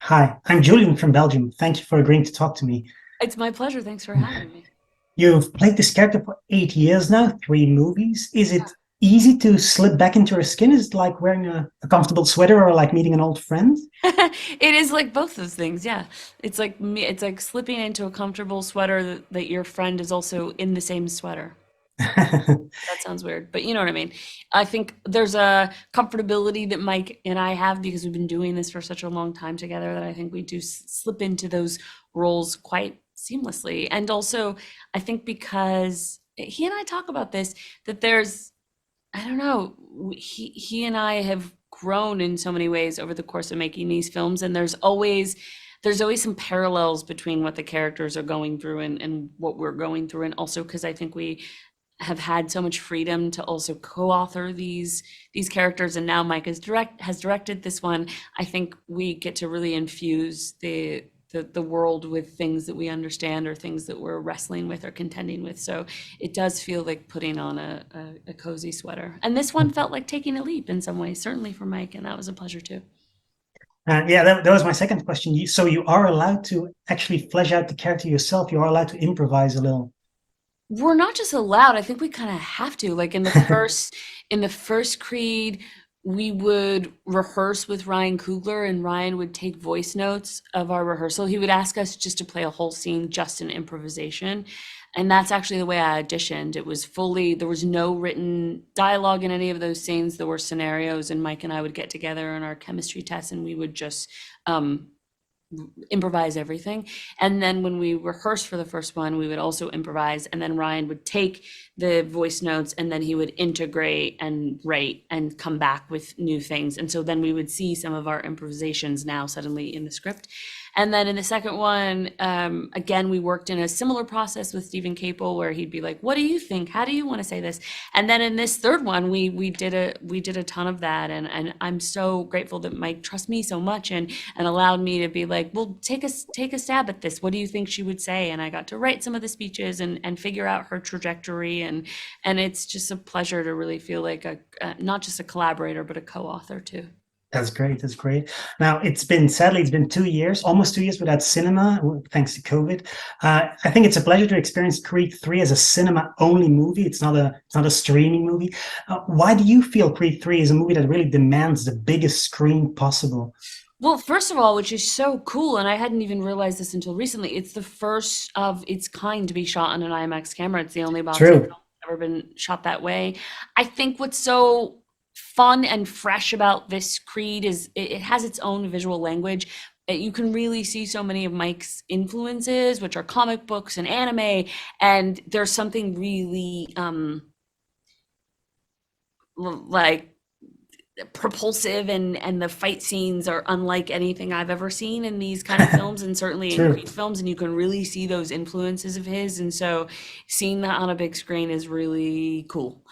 Hi, I'm Julian from Belgium. Thank you for agreeing to talk to me. It's my pleasure. Thanks for having me. You've played this character for 8 years now, three movies. Is it easy to slip back into her skin? Is it like wearing a comfortable sweater or like meeting an old friend? It is like both those things, yeah. It's like me, it's like slipping into a comfortable sweater that your friend is also in the same sweater. That sounds weird, but you know what I mean. I think there's a comfortability that Mike and I have because we've been doing this for such a long time together that I think we do slip into those roles quite seamlessly. And also, I think because he and I talk about this, that there's I don't know. He and I have grown in so many ways over the course of making these films, and there's always some parallels between what the characters are going through and what we're going through, and also because I think we have had so much freedom to also co-author these characters, and now Mike has directed this one. I think we get to really infuse the world with things that we understand or things that we're wrestling with or contending with. So it does feel like putting on a cozy sweater. And this one felt like taking a leap in some ways, certainly for Mike, and that was a pleasure too. Yeah, that was my second question. So you are allowed to actually flesh out the character yourself. You are allowed to improvise a little. We're not just allowed, I think we kind of have to. Like in the first Creed, we would rehearse with Ryan Coogler, and Ryan would take voice notes of our rehearsal. He would ask us just to play a whole scene just in improvisation. And that's actually the way I auditioned. It was fully, there was no written dialogue in any of those scenes. There were scenarios, and Mike and I would get together in our chemistry test and we would just um, improvise everything. And then when we rehearsed for the first one, we would also improvise. And then Ryan would take the voice notes and then he would integrate and write and come back with new things. And so then we would see some of our improvisations now suddenly in the script. And then in the second one, again, we worked in a similar process with Stephen Capel, where he'd be like, "What do you think? How do you want to say this?" And then in this third one, we did a ton of that, and I'm so grateful that Mike trusts me so much and allowed me to be like, "Well, take a stab at this. What do you think she would say?" And I got to write some of the speeches and figure out her trajectory, and it's just a pleasure to really feel like a not just a collaborator but a co-author too. That's great. That's great. Now sadly it's been 2 years, almost 2 years without cinema, thanks to COVID. I think it's a pleasure to experience Creed 3 as a cinema-only movie. It's not a streaming movie. Why do you feel Creed 3 is a movie that really demands the biggest screen possible? Well, first of all, which is so cool, and I hadn't even realized this until recently, it's the first of its kind to be shot on an IMAX camera. It's the only boxing film True. that's ever been shot that way. I think what's so fun and fresh about this Creed is it has its own visual language. You can really see so many of Mike's influences, which are comic books and anime, and there's something really like propulsive, and the fight scenes are unlike anything I've ever seen in these kind of films, and certainly in True. Creed films, and you can really see those influences of his, and so seeing that on a big screen is really cool.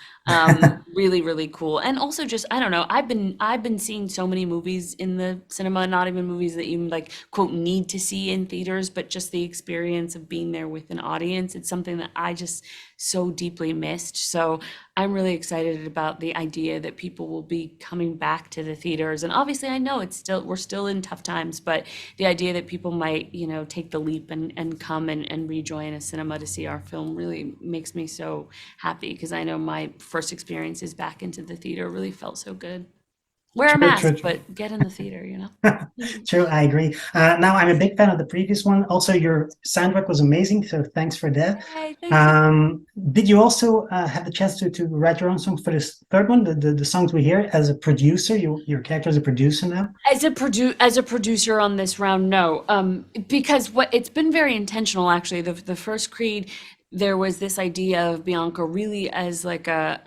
Really, really cool. And also just, I don't know, I've been seeing so many movies in the cinema, not even movies that you like quote need to see in theaters, but just the experience of being there with an audience. It's something that I just so deeply missed. So I'm really excited about the idea that people will be coming back to the theaters. And obviously I know we're still in tough times, but the idea that people might, take the leap and come and rejoin a cinema to see our film really makes me so happy, because I know my first experiences back into the theater really felt so good. Wear a True, true, mask, true. but get in the theater. True, I agree. Now, I'm a big fan of the previous one. Also, your soundtrack was amazing, so thanks for that. Yay, thank you. Did you also have the chance to write your own song for this third one, the songs we hear as a producer? Your character is a producer now? As a producer on this round, no, because what it's been very intentional actually. The first Creed, there was this idea of Bianca really as like a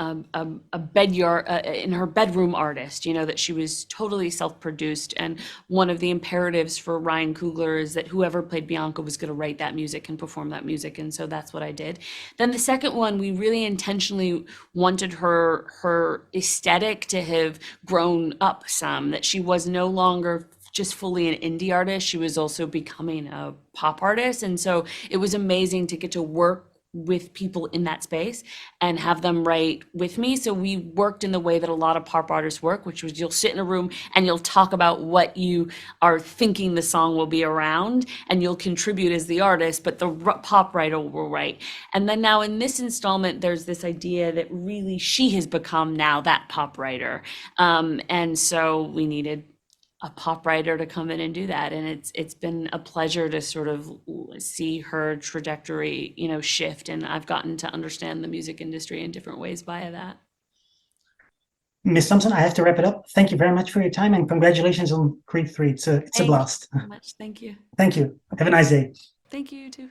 bedyard in her bedroom artist, that she was totally self-produced, and one of the imperatives for Ryan Coogler is that whoever played Bianca was going to write that music and perform that music, and so that's what I did. Then the second one, we really intentionally wanted her aesthetic to have grown up some, that she was no longer just fully an indie artist, she was also becoming a pop artist. And so it was amazing to get to work with people in that space and have them write with me. So we worked in the way that a lot of pop artists work, which was you'll sit in a room and you'll talk about what you are thinking the song will be around, and you'll contribute as the artist, but the pop writer will write. And then now in this installment, there's this idea that really she has become now that pop writer. And so we needed a pop writer to come in and do that, and it's been a pleasure to sort of see her trajectory, you know, shift, and I've gotten to understand the music industry in different ways via that. Miss Thompson, I have to wrap it up. Thank you very much for your time, and congratulations on Creed 3. It's a Thank you blast. so much. Thank you. Thank you. Have a nice day. Thank you, you too.